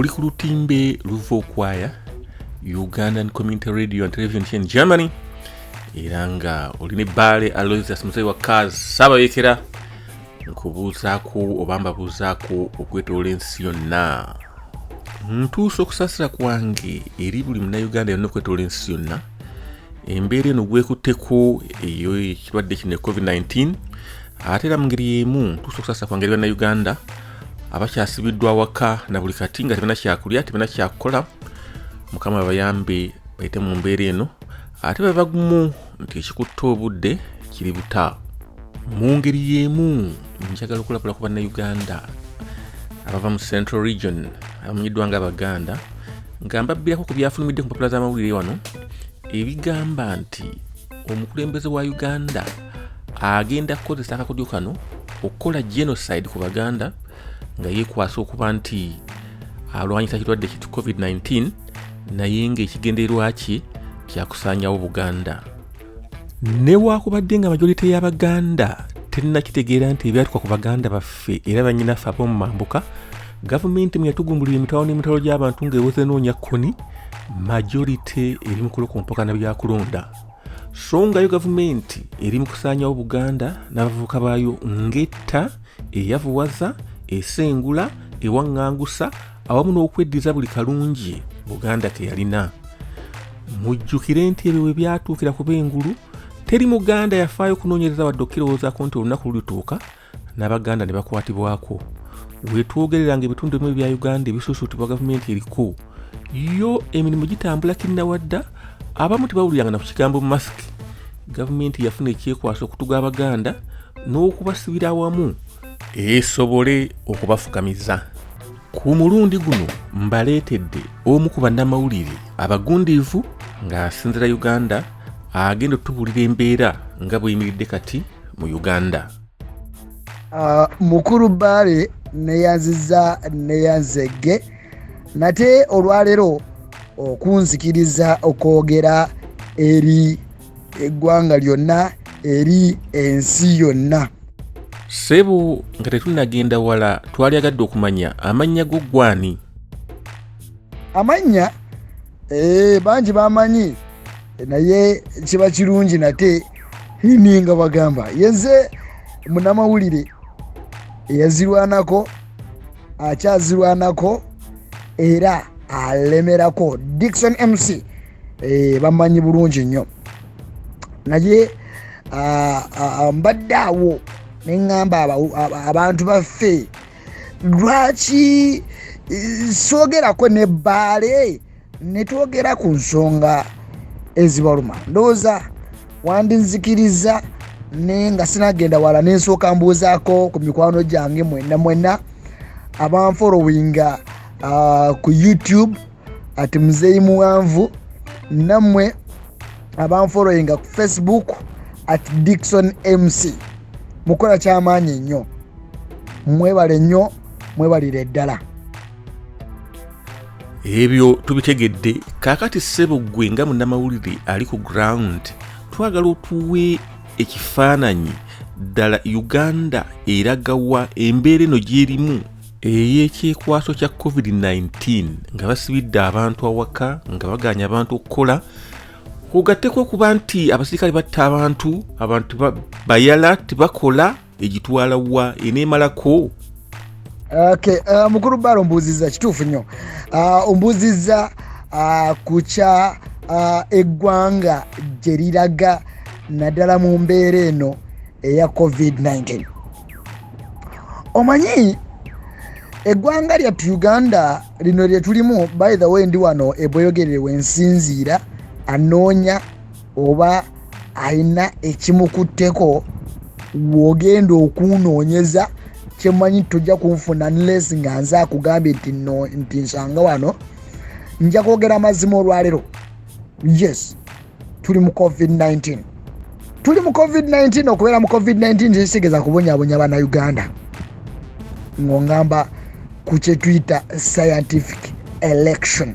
oli ku lutimbe luva okwaya Ugandan Community Radio and Television in Germany era nga oli ne Bale Aloysius Muzeyi wa Kaz Sabayekera nkubuuzaako oba mbabuuzaako okwetoola ensi yonna. Ntuusa okusasira kwange eri buli munnayuganda yonna okwetoola ensi yonna. Embeera eno gwekutteko eyo ekirwadde kino COVID-19 ate era mu ngeri y'emu ntuusa okusasira kwange eri bannayuganda abakyasibiddwa awaka na buli kati nga tebana kyakulya tebana kyakukola. Mukama abayambe bayite mu mbeera eno ate bwe bagumu nti ekikutta obudde kiri buta. Mu ngeri y'emu njagala okulabula ku bannayuganda abava mu Central Region abamanyiddwa nga Abaganda nga mbabbirako ku byafulumidde ku mpapula z'amawulire wano ebigamba nti omukulembeze wa Uganda agenda kukozesa akakodyo kano okukola genocide ku Baganda nga yeekwasa okuba nti alwanyisa ekirwadde ki COVID-19 naye ng'ekigendererwa kye kyakusaanyawo Buganda. Newakubadde nga majority y'Abaganda tennakitegeera nti ebyatuuka ku Baganda baffe era bannyinaffe ab'omu mambuka, gavumenti mwe yatugumbulira emitwalo n'emitwalo gy'abantu ng'eweze noonya kkoni, majority eri mu kulokompoka na byakulonda. So ngayo gavumenti eri mu kusaanyawo Buganda n'abavubuka baayo ng'etta, eyavuwaza, esengula, ewaŋŋangusa awamu n'okweddiza buli kalungi Buganda ke yalina. Mujjukire nti ebyo bwe byatuukira ku b'engulu teri Muganda yafaayo kunoonyereza wadde okirowoozaako nti olunaku lulituuka n'Abaganda ne bakwatibwako. Weetwogereranga ebitundu ebimu ebya Uganda ebisuusuutibwa gavumenti eriko yo emirimu gitambula kinnawadda, abamu tebawuliranga na ku kigambo masiki. Gavumenti yafuna ekyekwasa okutuga Abaganda n'okubasibira awamu esobole okubafukamiza. Ku mulundi guno mbaleetedde omu ku bannamawulire abagundiivu ng'asinzira Uganda agenda otubuulira embeera nga bw'eyimiridde kati mu Uganda. Mukulu Bale neyanziza neyanzegge nate olwaleero okunzikiriza okwogera eri eggwanga lyonna eri ensi yonna. Ssebo nga tetunnagenda wala twalyagadde okumanya amannya go gwani? Amannya bangi bamanyi naye kiba kirungi nate hininga bagamba yenze munnamawulire eyazirwanako akyazirwanako era alemerako Dickson MC bamanyi bulungi nnyo naye mbadde awo neŋŋamba abantu baffe lwaki soogerako ne Bale ne twogera ku nsonga ezibaluma. Ndowooza wandinzikiriza ne nga sinagenda wala n'ensooka mbuuzaako ku mikwano gyange mwenna abanfolowinga ku YouTube ati Muzeyi Muwanvu, nammwe abanfolowinga ku Facebook ati Dickson MC. Mukola kyamaanyi nnyo, mwebale nnyo, mwebalire ddala. Ebyo tubitegedde. Kaakati ssebo ggwe nga munnamawulire ali ku ground twagala otuwe ekifaananyi ddala Uganda eragawa embeera eno gy'erimu ey'ekyekwaso kya COVID-19 nga basibidde abantu awaka nga baganya abantu okukola. Kugatteko okuba nti abasirikale batta abantu bayala tebakola egitwala wa eneemalako. Okay, Mukulu Bale ombuuzizza kituufu nnyo. Ombuuzizza ku kya eggwanga gye liraga naddala mu mbeera eno eya COVID-19. Omanyi eggwanga lyattu Uganda lino lye tulimu, by the way ndi wano ebweyogerere wensinziira anoonya oba ayina ekimukutteko wogenda okunoonyeza kyemanyi tojja kunfuna unless nga nze akugambye nti nsanga wano nja kwogera amazima olwaleero. Yes, tuli mu COVID-19. Okubeera mu COVID-19 tekisigeza kubonyaabonya bannayuganda ng'ongamba ku kye tuyita scientific election.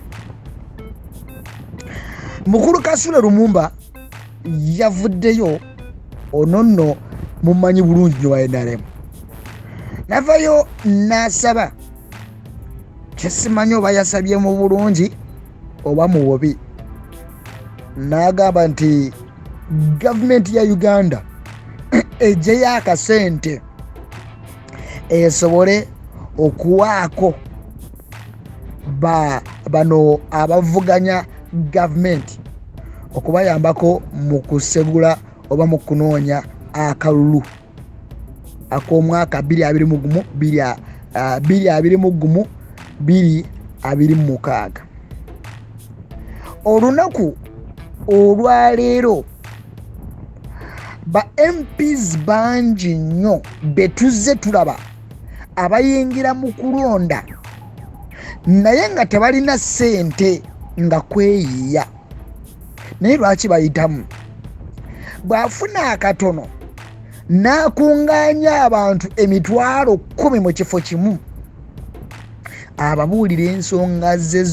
Mukulu Kasule Lumumba yavuddeyo, ono nno mumanyi bulungi nnyo wa NRM. Navayo n'asaba kyesimanyi oba yasabye mu bulungi oba mu bubi. N'agamba nti gavumenti ya Uganda eggyeyo akasente esobole okuwaako bano abavuganya gavumenti okubayambako mu kusegula oba mu kunoonya akalulu ak'omwaka 2021-2026. Olunaku olwaleero ba MPs bangi nnyo betuzze tulaba abayingira mu kulonda naye nga tebalina ssente nga kweyiiya. Naye lwaki bayitamu? Bw'afuna akatono n'akungaanya abantu 10,000 mu kifo kimu, ababuulira ensonga ze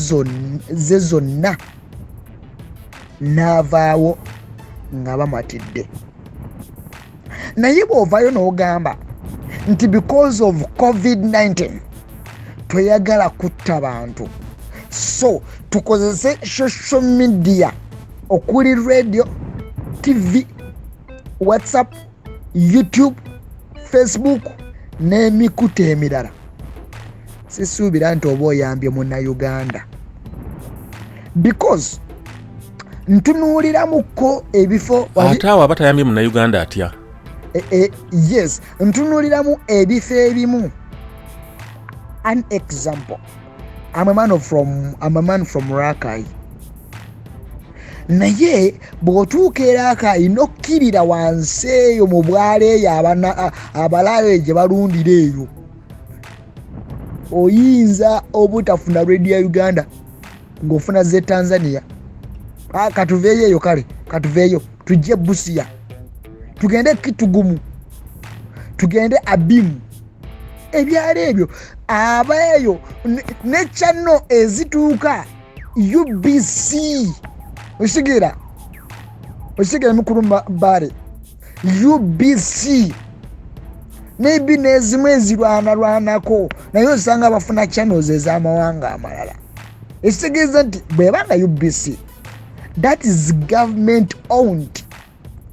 zonna n'avaawo nga bamatidde. Naye bw'ovaayo n'ogamba nti because of COVID-19 toyagala kutta bantu, so tukozese social media okuli radio, TV, WhatsApp, YouTube, Facebook n'emikutu emirala, sisuubira nti oba oyambye munnayuganda, because ntunuuliramuko ebifo. Ate awo aba tayambye munnayuganda atya? Yes, ntunuuliramu ebifo ebimu. An example, I'm a man from Rakai. Naye bw'otuuka Rakai n'okkirira wansi eyo mu bwalo eyo abalabe gye balundira eyo, oyinza obutafuna radio ya Uganda ng'ofuna ze Tanzania. Katuveeyo eyo, kale katuveeyo tujje Busia, tugende Kitugumu, tugende Abimu, ebyalo ebyo abaeyo ne channel ezituuka UBC. Osigera mukulu bare UBC maybe nezimu ezirwanako naye osanga bafuna channels ez'amawanga amalala. Ekitegeeza nti bwebanga UBC, that is government owned.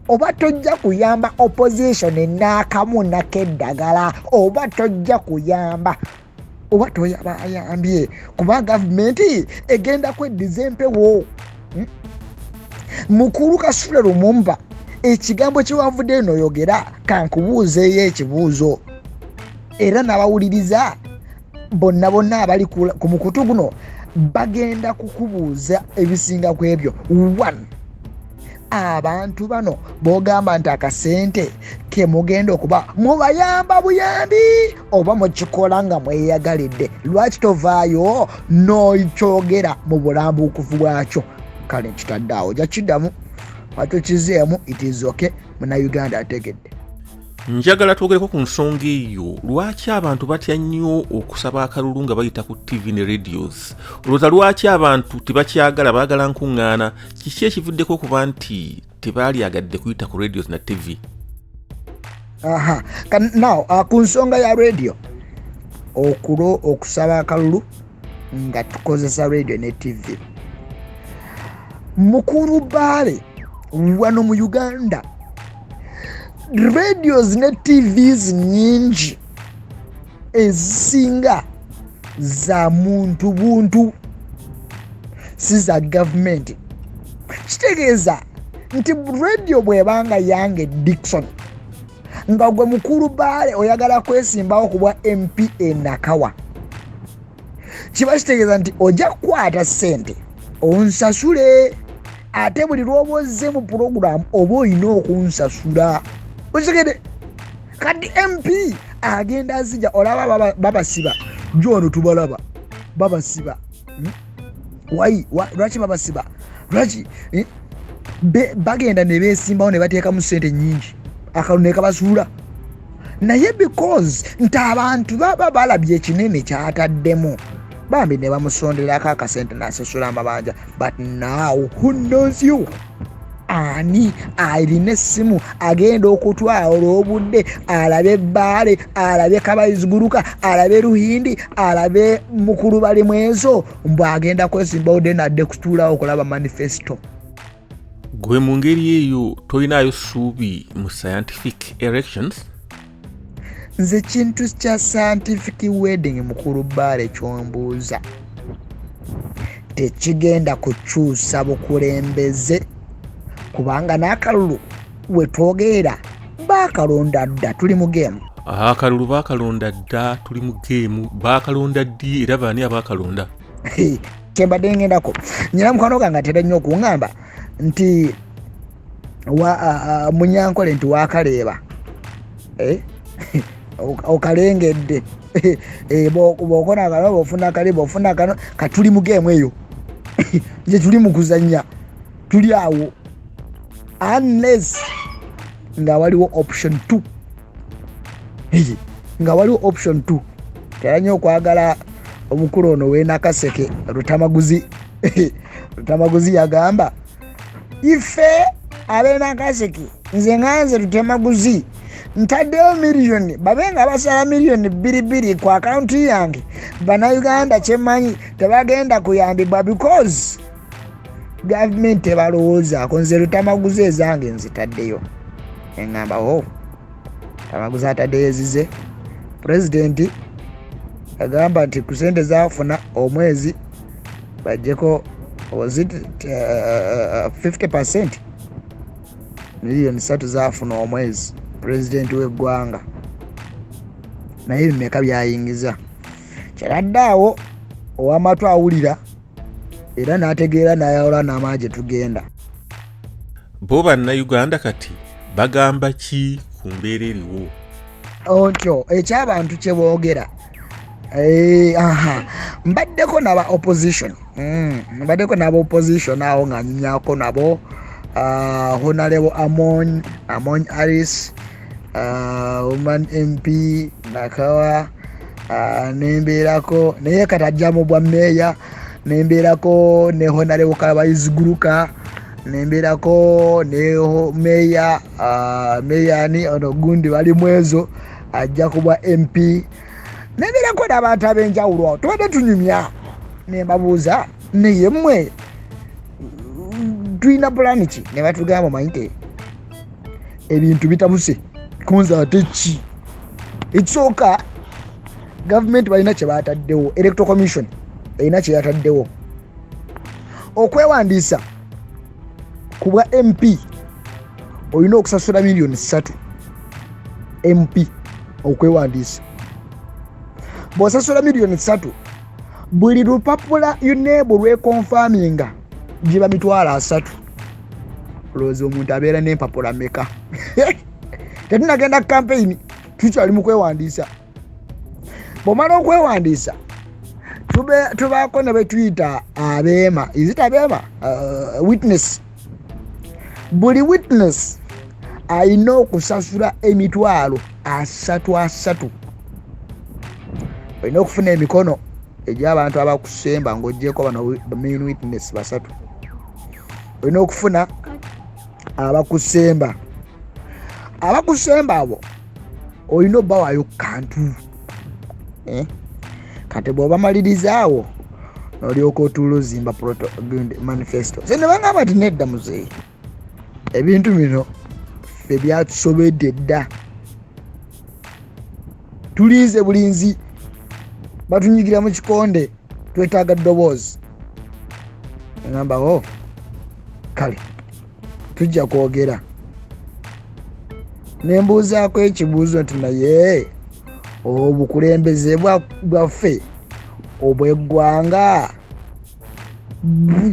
Oba tojja kuyamba opposition enakamu nakeddagala, oba tojja kuyamba, oba toyambye kuba gavumenti egenda kweddiza empewo. Mukulu Kasule Lumumba ekigambo kyewavudde eno yogera kankubuuzeeyo ekibuuzo, era n'abawuliriza bonna abali ku mukutu guno bagenda kukubuuza ebisinga ku ebyo. 1, abantu bano bogamba nti akasente ke mugenda okuba mubayamba buyambi oba mukikola nga mweyagalidde, lwaki tovaayo n'okyogera mu bulambuukufu bwakyo? Kale nkitadde awo, jakiddamu atokizeemu, it is okay, munnayuganda ategedde. Njagala twogereko ku nsonga eyo, lwaki abantu batya nnyo okusaba akalulu nga bayita ku TV ne radios? Olowooza lwaki abantu tebakyagala, baagala nkuŋŋaana? Kiki ekivuddeko okuba nti tebaalyagadde kuyita ku radios na TV? Now ku nsonga ya radio, okusaba akalulu nga tukozesa radio ne TV, mukulu baale wano mu Uganda radios ne TVs nyingi ezisinga za muntu buntu, si za gavumenti. Kitegeeza nti radio bwebanga yange Dickson nga gwe mukulu baale oyagala kwesimbawo ku bwa MP Nakawa, kiba kitegeeza nti ojja kukwata ssente onsasule, ate buli lw'oba ozze mu puroguramu oba olina okunsasula. Osigede kati MP agenda azija, olaba babasiba jono, tubalaba babasiba. Lwaki babasiba? Lwaki bagenda ne beesimbawo ne bateekamu ssente nnyingi, akalulu ne kabasuula? Naye because nti abantu baba balabye ekinene kyataddemu, bambi ne bamusonderako akasente n'asasula amabanja. But now who knows you? ani alina essimu agenda okutwala olw'obudde alabe Baale, alabe Kabayiziguruka, alabe Ruhindi, alabe Mukulu bali mwezo mbw agenda kwesimbawo de nadde kutuulawo okulaba manifesto. Gwe mu ngeri eyo tolinayo ssuubi mu scientific elections? Nze kintu kya scientific wedding Mukulu Baale kyombuuza tekigenda kukyusa bukulembeze kubanga n'akalulu we twogerera baakalonda dda tuli mu geemu. Akalulu baakalonda dda tuli mu geemu. Baakalonda ddi era baani abaakalonda? Kyembadde ngendako nyina mukwano gange atera nnyo okuŋŋamba nti Munyankole nti waakaleeba okalengedde bw'okona akalo bw'ofuna kali bw'ofuna akano katuli mu geemu eyo gye tuli mu kuzannya tuli awo unless nga waliwo option 2 nga waliwo option 2 tera nnyo okwagala omukulu ono w'Nakaseke Rutamaguzi Rutamaguzi yagamba ife ab'Nakaseke nze nganze Rutamaguzi ntaddeyo miliyoni babe nga basala miliyoni 2 ku akaunti yange bannayuganda kyemmanyi tebagenda kuyambibwa because gavumenti tebalowoozaako nze Rutamaguzi ezange nzitaddeyo eŋŋamba Rutamaguzi ataddeyo ezize pulezidenti agamba nti ku sente zaafuna omwezi bajjeko was it 50% miliyoni 3 zaafuna omwezi pulezidenti w'eggwanga naye bimeka byayingiza kyaladde awo ow'amatu awulira era n'ategeera n'ayawula n'amagye tugenda. Bo bannayuganda kati bagamba ki ku mbeera eriwo? Otyo eky'abantu kye boogera mbaddeko n'aba opposition awo nga nyinyaako nabo Honorable Amon Harris, woman MP Nakawa, nembeerako naye katajja mu bwa meeya, nembeerako ne Honorable Kabayiziguruka, nembeerako ne meeya ni ono gundi bali mwezo ajja ku bwa MP, nembeerako n'abantu ab'enjawulo awo tubadde tunyumya nembabuuza naye mmwe tulina pulani ki ne batugamba manyite ebintu bitabuse kunza ate ki ekisooka gavumenti balina kye baataddewo electoral commission erina kye yataddewo okwewandiisa ku bwa MP olina okusasula miliyoni 3 MP okwewandiisa bw'osasula miliyoni 3 buli lupapula yuneebo lwekonfaminga giba mitwalo 3 olowooza omuntu abeera n'empapula meka tetunagenda campaign tukyali mu kwewandiisa bw'omala okwewandiisa tubaako ne betuyita abeema izitabeema witness buli witness alina okusasula emitwalo 3 olina okufuna emikono egy'abantu abakusemba ng'oggyeko bano main witness 3 olina okufuna abakusemba abo olina obbawaayo kantu kati bw'obamaliriza n'olyoka otuula ozimba manifesto se ne bagamba ti nedda muzeeyi ebintu bino ffe byatusobedde dda tuliize bulinzi batunyigira mu kikonde twetaaga ddoboozi ngamba kale tujja kwogera nembuuzaako ekibuuzo nti naye obukulembeze bwaffe obw'eggwanga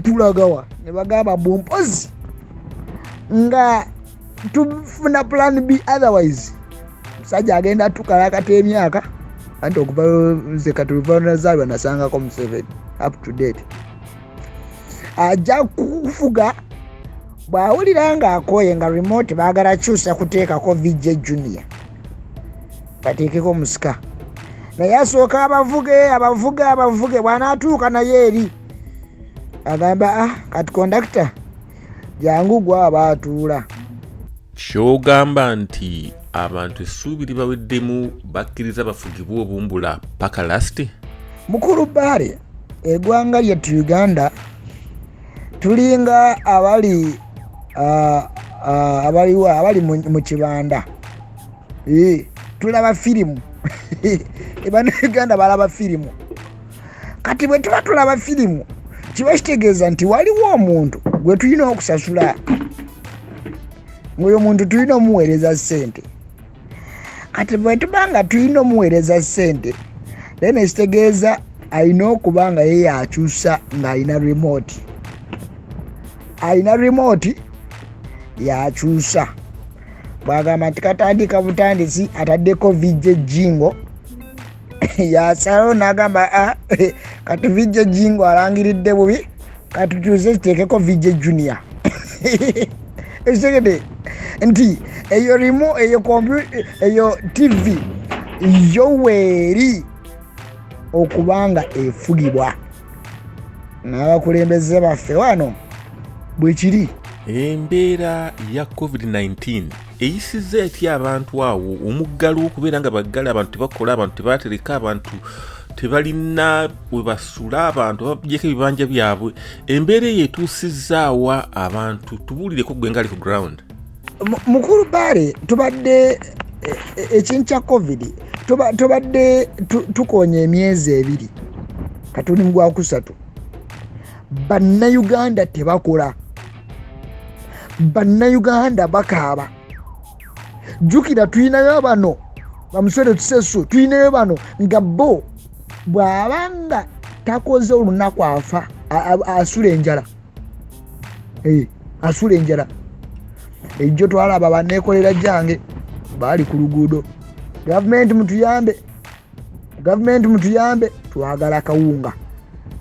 tulagawa ne bagamba bumpozi nga tufuna plan B otherwise musajja agenda tukalakata emyaka anti okuva nze katuva nazaalwa nasangako Museveni up to date ajja kufuga bw'awulira ng'akooye nga remote baagala kyusa kuteekako VJ Junior bateekeko musika naye asooka abavuge bw'anaatuuka naye eri agamba kati kondakita jangu gwa abaatuula. Kyogamba nti abantu essuubi libaweddemu bakkiriza bafugibwa obumbula paka lasiti. Mukulu Baale, eggwanga lyettu Uganda tulinga abali mu kibanda. Tulaba firimu. Bannayuganda balaba firimu. Kati bwe tuba tulaba firimu kiba kitegeeza nti waliwo omuntu gwe tulina okusasula. Oyo muntu tulina omuweereza ssente. Kati bwe tuba nga tulina omuweereza ssente then ekitegeeza alina okuba nga ye yakyusa ng'alina remote. Alina remote yakyusa. Bwagamba nti katandika butandisi ataddeko vijje jingo yasalawo n'agamba kati vijje jingo alangiridde bubi katukyuse kiteekeko vijje junior. Ekitegeede nti eyo rimu eyo TV yoweeri okubanga efugibwa n'abakulembeze baffe wano bwe kiri. Embeera ya COVID-19 eyisizza etya abantu awo omuggalo okubeera nga baggala, abantu tebakola, abantu tebatereka, abantu tebalina we basula, abantu babyeko ebibanja byabwe. Embeera eyo etuusizzaawa abantu, tubuulireko gwe ngali ku ground. Mukulu Baale, tubadde ekintu kya COVID tubadde tukonya emyezi 2 katuli mu gwa 3. Bannayuganda tebakola. Bannayuganda bakaaba. Jukira tuyinayo bano bamusore tusesu, tuyinayo bano nga bo bw'abanga takoze olunaku afa asula enjala. Asula enjala. Ejjo twalaba banneekolera jange baali ku luguudo. Gavumenti mutuyambe twagala kawunga.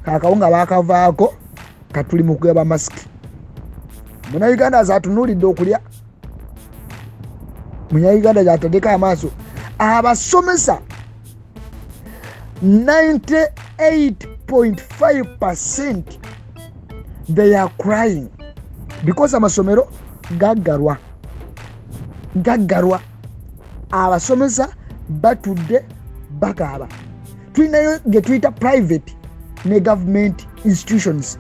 Kakawunga bakavaako katuli mu kugaba masiki. Munnayuganda azatunuulidde okulya. Munnayuganda gyatadeka amaaso. Abasomesa 98.5% they are crying because amasomero gaggalwa. Abasomesa batudde bakaaba. Tulinayo ge tuyita private ne government institutions.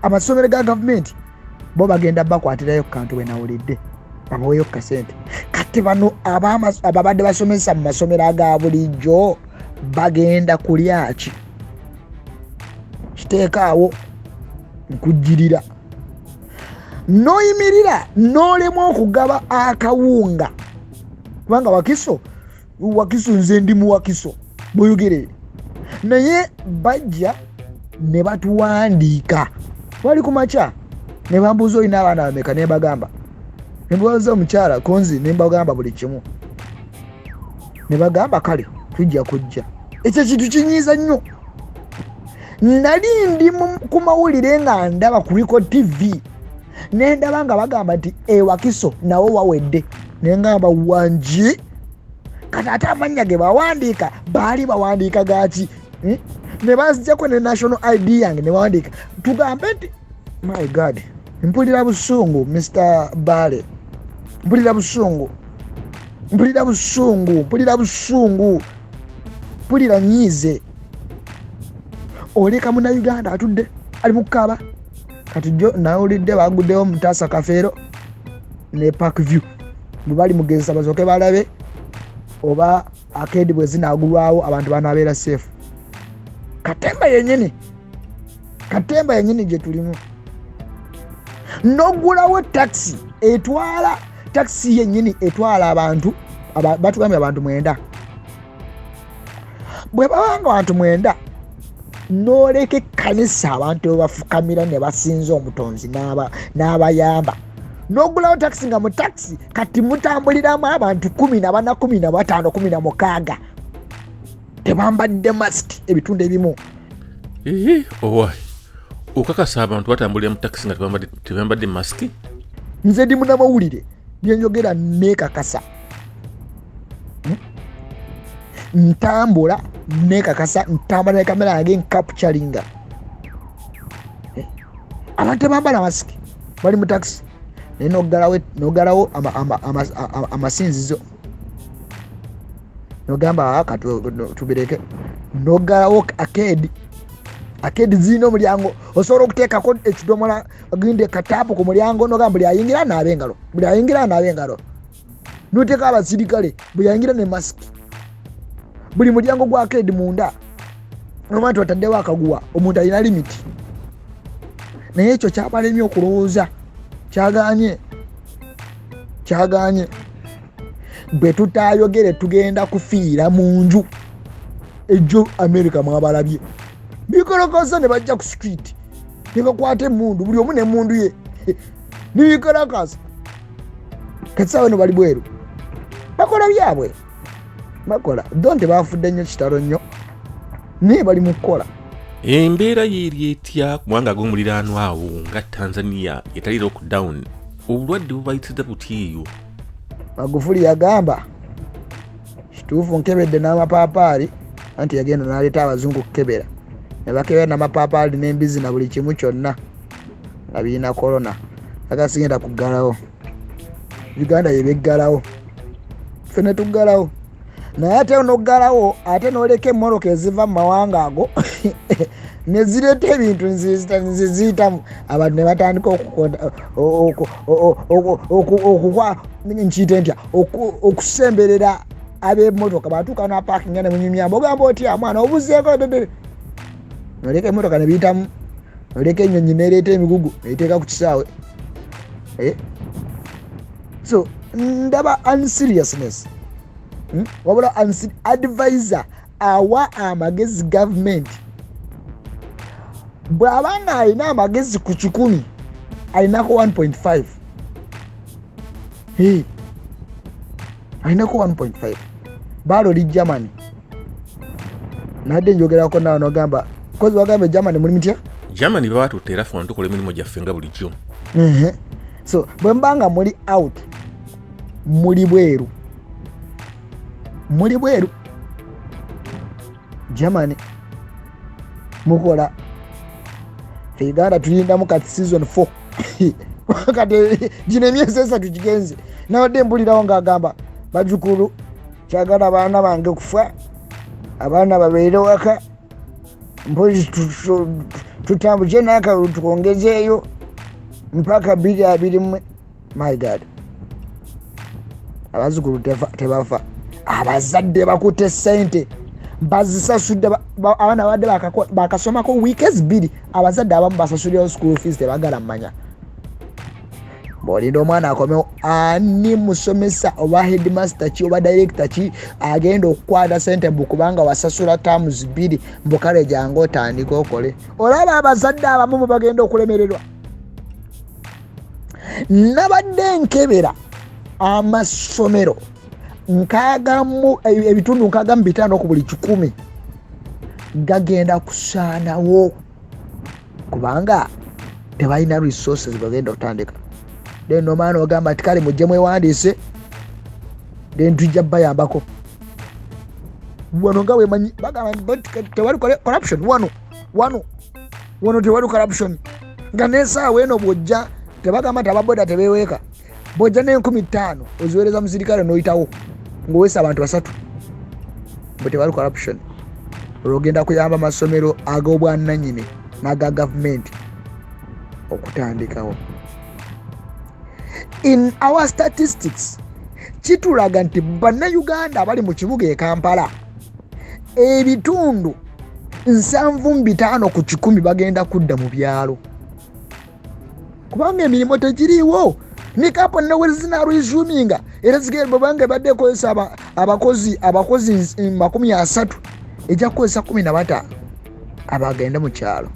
Amasomero ga government bo bagenda bakwatirayo kantu we nawulidde bamuweeyo kasente. Kati bano ababadde basomesa mu masomero aga bulijjo bagenda kulya ki? Kiteekaawo nkujjirira. N'oyimirira n'olemwa okugaba akawunga kubanga Wakiso nze ndi mu Wakiso buyugire, naye bajja ne batuwandiika wali ku makya ne bambuuza olina abaana bameka, ne bagamba ne mbabuuza omukyala konzi ne mbagamba buli kimu, ne bagamba kale tujja kujja. Ekyo kintu kinyiiza nnyo. Nali ndi ku mawulire nga ndaba ku Rico TV ne ndaba nga bagamba nti Wakiso nawo wawedde, ne ngamba wangi kati ate amannya ge bawandiika baali bawandiika gaaki ne bazijjako ne national ID yange ne bawandiika tugambe nti my God mpulira busungu Mr. Baale, mpulira busungu, mpulira nyiize. Oleka Munnayuganda atudde ali mu kukaaba. Kati jo nawulidde baguddewo Mutaasa Kafeero ne Parkview bwe bali mugezesa basooke balabe oba akeedi bwe zinaagulwawo abantu banaabeera safe. Katemba yennyini gye tulimu. N'oggulawo taxi yennyini etwala abantu batugambye abantu 9. Bwe babanga abantu 9 n'oleka ekkanisa abantu bafukamira ne basinza omutonzi n'abayamba, n'oggulawo taxi nga mu taxi kati mutambuliramu abantu 14, 15, 16 tebambadde masiki ebitundu ebimu. Owaayi okakasa abantu batambulira mu taxi nga tebambadde masiki? Nze ndi munnamawulire byenjogera neekakasa. Ntambula neekakasa, ntambula ne kamera yange nkapchalinga. Abantu tebambala masiki. bali mu taxi naye nogalawo amasinzizo nogamba tubireke nogalawo akedi zina omulyango osobola okuteekako ekidomola oginde kataapu ku mulyango nogamba buli ayingira anaabe engalo noteeka abasirikale buli ayingira ne masiki buli mulyango gwa akedi munda noba nti wataddewo akaguwa omuntu alina limiti naye ekyo kyabalemye okulowooza kyaganye bwe tutayogere tugenda kufiira mu nju ejjo America mwabalabye bikolokosa ne bajja ku street ne bakwata emundu buli omu n'emundu ye nibikolokosa katsawe no bali bweru bakola byabwe donte bafudde nnyo kitalo nnyo naye bali mu kukola embeera yeeri etya kubanga ag'omuliraanwa awo nga Tanzania etali lockdown obulwadde bubayitiriza butyeyo Magufuli yagamba kituufu nkebedde n'amapaapaali anti yagenda n'aleeta abazungu kukebera ne bakebera n'amapaapaali n'embizi na buli kimu kyonna nga birina korona agasigenda kuggalawo Uganda yebeggalawo ffe ne tuggalawo naye ate onoggalawo ate n'oleka emmoroka eziva mu mawanga ago ne zireeta ebintu nziziyitamu abantu ne batandika okusemberera ab'emmotoka batuuka n'apaakinga ne munyumyamba ogamba otya mwana obuzeeko noleka emmotoka ne biyitamu noleka ennyonyi neereeta emigugu neiteeka ku kisaawe so ndaba unseriousness wabula advisor awa amagezi gavumenti bw'abanga alina amagezi ku 100 alinako 1.5 alinako 1.5 baloli Germany nadde njogerako nawe nogamba kozi wagambe Germany muli mutya Germany babatutte era ffe tukola emirimu gyaffe nga bulijjo so bwe mbanga muli out muli bweru Germany mukola Uganda tulindamu kati season 4 kati gino emyezi 3 gigenze nawadde mbulirawo ng'agamba bajukulu kyagala abaana bange kufa abaana babeere waka mpozi tutambuje n'akalulu tukongezeeyo mpaka 2021 my god abazukulu tebafa abazadde bakutte sente bazisasudde abaana badde bakasomako weekends 2 abazadde abamu basasulirawo school fees tebagala mmanya bw'olinda omwana akomewo ani musomesa oba headmaster ki oba director ki agenda okukwata sente kubanga wasasula terms 2 mbukale jangu otandika okole olaba abazadde abamu bagenda okulemererwa nabadde nkebera amasomero ebitundu 65 ku buli 100 gagenda kusaanawo kubanga tebalina resources bagenda okutandika then omwana ogamba ati kale mujje mwewandiise then tujja bayambako wano nga wemanyi bagamba tewali corruption wano tewali corruption nga nesaawa eno bwojja tebagamba nti ababoda tebeweeka bwojja n'50 oziweereza musirikale n'oyitawo ng'oweesa abantu 3 bwe tewali corruption olwogenda kuyamba amasomero ag'obwannannyini n'aga gavumenti okutandikawo. In our statistics kitulaga nti bannayuganda abali mu kibuga e Kampala ebitundu 75 ku 100 bagenda kudda mu byalo kubanga emirimu tegiriiwo ni kapo nowhere zina resuminga era zigenda banga badde kozesa abakozi 30 ejja kozesa 15 abagenda mu kyalo.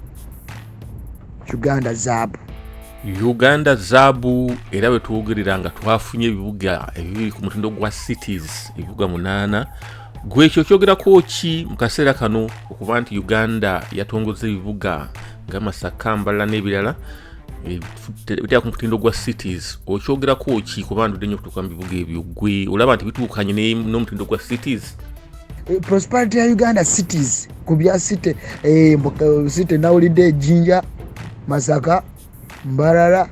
Uganda zaabu era bwe tuwogerera nga twafunye ebibuga ebiri ku mutindo gwa cities ebibuga 8 gwekyo kyogerako ki mu kaseera kano okuba nti Uganda yatongoza ebibuga nga Masaka, Mbarara n'ebirala bitya ku mutindo gwa cities okyogerako ki kuba ndudde nnyo okutuuka mu bibuga ebyo gwe olaba nti bituukanye n'omutindo gwa cities? Prosperity ya Uganda cities kubya city city nawulidde Jinja, Masaka, Mbarara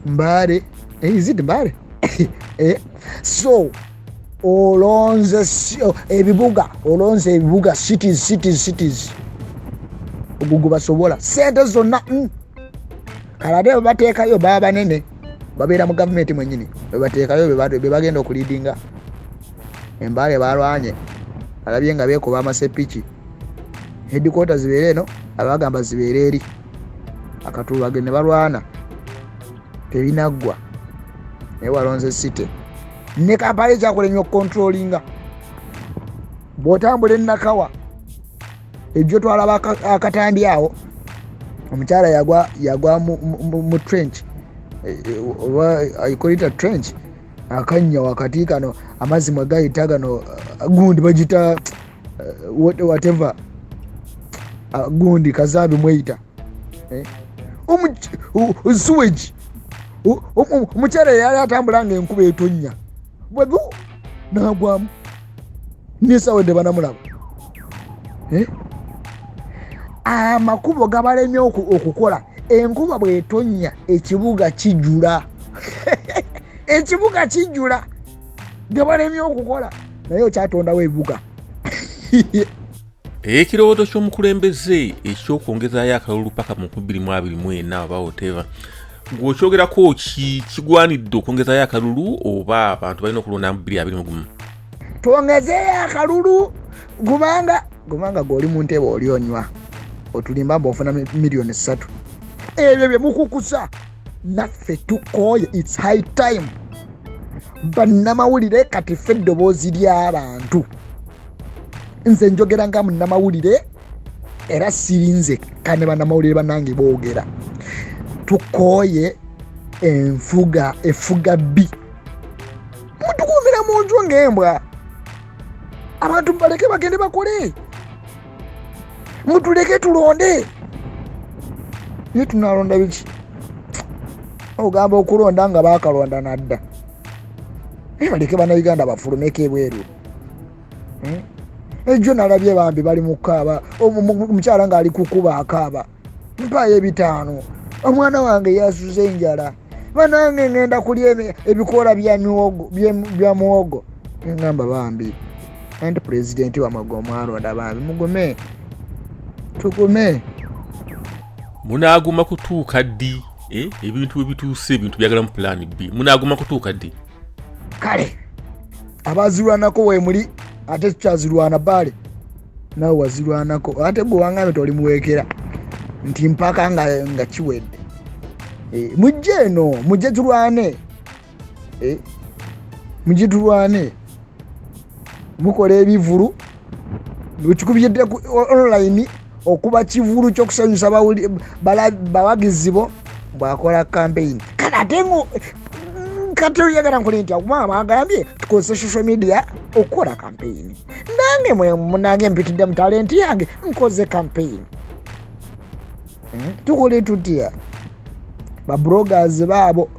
Mbale. Is it Mbale? So olonze ebibuga cities ogugu basobola sente zonna kalade bateekayo baba banene babeera mu gavumenti mwenyini bateekayo be bagenda okulidinga Embale balwanye alabye nga beekuba amasepiki headquarters zibeere eno abagamba zibeere eri akatulage ne balwana tebinaggwa naye walonze city ne Kampala kyakola nnyo controllinga bw'otambula Nakawa ejjo twalaba akatambi awo omukyala yagwa mu trench oba ayikolita trench akanya wakati kano amazzi mwe gayita gano gundi bagita whatever gundi kazambi mweyita sewage omukyala yali atambula nga enkuba etonnya bwegu nagwamu nesawedde banamulaba amakubo gabalemye okukola enkuba bwetonnya ekibuga kijula ekibuga kijula gabalemye okukola naye okyatondawo ebibuga ekirowoozo ky'omukulembeze ekyokwongezaayo akalulu paka mu 2024 oba whatever ng'okyogerako kigwanidde okwongezaayo akalulu oba abantu balina okulonda mu 2021 twongezeeyo akalulu gubanga g'oli mu ntebe oli onywa otulimba mb'ofuna miliyoni 3 ebyo bye mukukusa naffe tukooye its high time bannamawulire kati ffe eddoboozi ly'abantu nze njogera nga munnamawulire era sirinze kane bannamawulire bannange boogera tukooye efuga bbi mutukuumira mu nju ng'embwa abantu baleke bagende bakole mutuleke tulonde ye tunalonda biki ogamba okulonda nga bakalonda nadda baleke bannayuganda bafulumeko ebweru ejjo nalabye bambi bali mu kaaba omukyala ng'ali kukuba akaaba mpaayo 5 omwana wange yasuze enjala banange ngenda kulya ebikoola bya muwogo ngamba bambi anti pulezidenti wamwe omwalonda bambi mugume tugume munaaguma kutuuka ddi ebintu ebituuse ebintu byagala mu plan B munaaguma kutuuka ddi kale abazirwanako wemuli ate tukyazirwana baale nawe wazirwanako ate gwe wangambe toli muweekera nti mpaka nga kiwedde mujje eno mujje tulwane mujje tulwane mukola ebivulu bwekikubyedde online okuba kivulu ky'okusanyusa bawagizi bo bwakola campaign kale ate kati oyagala nkole nti akumama agambye tukozesa social media okukola campaign nange munange mpitidde mu talenti yange nkoze campaign tukole tutya babloggers baabo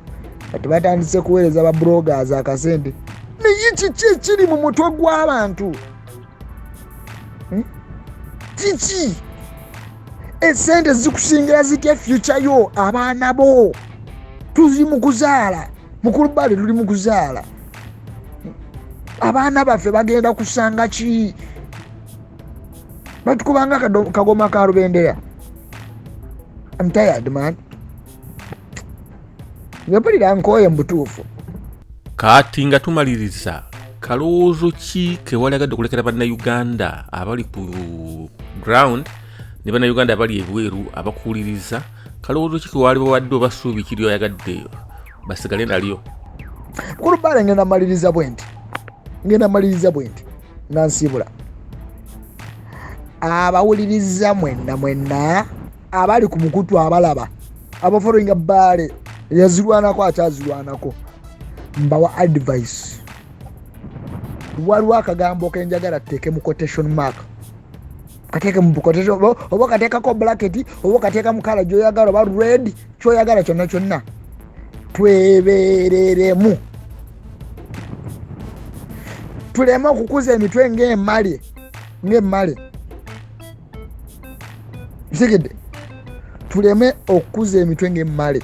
kati batandise kuweereza babloggers akasente naye kiki ekiri mu mutwe gw'abantu kiki esente zikusingira zitya future yo abaana bo tuli mu kuzaala mukulu bali tuli mu kuzaala abaana baffe bagenda kusanga ki batukubanga kagoma ka Rubendera. I'm tired man ngapulira nkoye mbutuufu kati nga tumaliriza kalowoozo ki kewalagadde okulekera bannayuganda abali ku ground ne bannayuganda abali ebweru abakuwuliriza kalowoozo ki kewali bawadde obasuubi kiri oyagadde basigale nalyo kulubale ngenda maliriza bwenti nansibula abawuliriza mwenna abali ku mukutu abalaba abafollowinga Baale yazirwanako akyazirwanako mbawa advice waliwo akagambo kenjagala tuteeke mu quotation mark kateeke mu quotation oba kateekako bracket oba kateeka mu kala gyoyagala oba red kyoyagala kyonna twebereremu tuleme okukuza emitwe ng'emmale nsigidde tuleme okukuza emitwe ng'emmale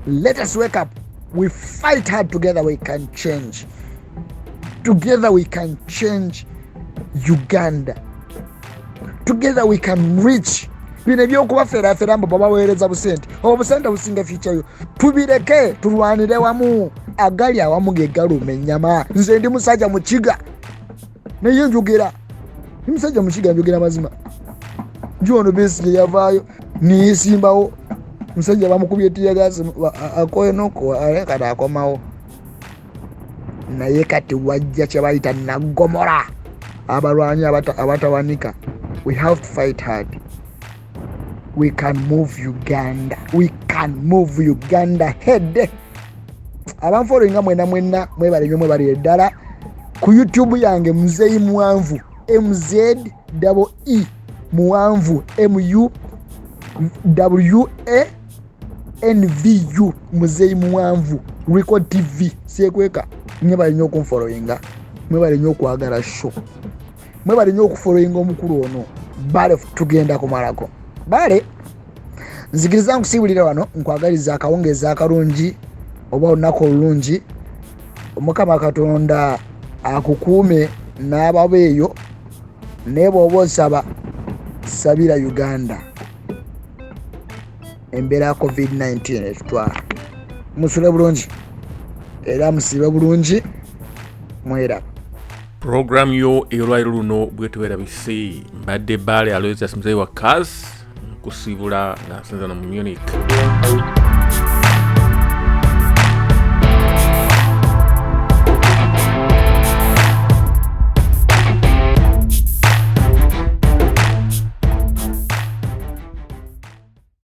Let us wake up. We fight hard together, we can change. Together we can change Uganda. Together we can reach. Bino ebyokubafeerafeera mbu babaweereza busente obusente businga future yo tubireke tulwanire wamu agali awamu ge galuma ennyama. Nze ndi musajja mukiga naye njogera ndi musajja mukiga njogera mazima. John Besigye yavaayo niyisimbawo musajja bamukubye tiyagasi akoenoko alekada akomawo naye kati wajja kye bayita nagomora abalwanyi abatawanika. We have to fight hard. We can move Uganda. We can move Uganda head. Abanfollowinga mwena mwebale nnyo mwebale eddala ku YouTube yange Muzeeyi Muwanvu MZEE Muwanvu MUWANVU Muzeeyi Muwanvu Record TV sekweka mwebale nnyo okunfollowinga mwebale nnyo okwagala show mwebale nnyo okufollowinga omukulu ono bale tugenda kumalako bale nzikiriza nkusibulira wano nkwagaliza akawungeza akalungi oba olunaku olulungi Omukama Katonda akukuume n'ababeeyo naye bw'oba osaba sabira Uganda embeera ya COVID-19 etutwala. Musule bulungi era musibe bulungi mweraba. Program yo erwairo luno bwetuwerabise mbadde Bale Aloysius Muzeeyi wa Kaz kusibula nga nsinza mu Munich.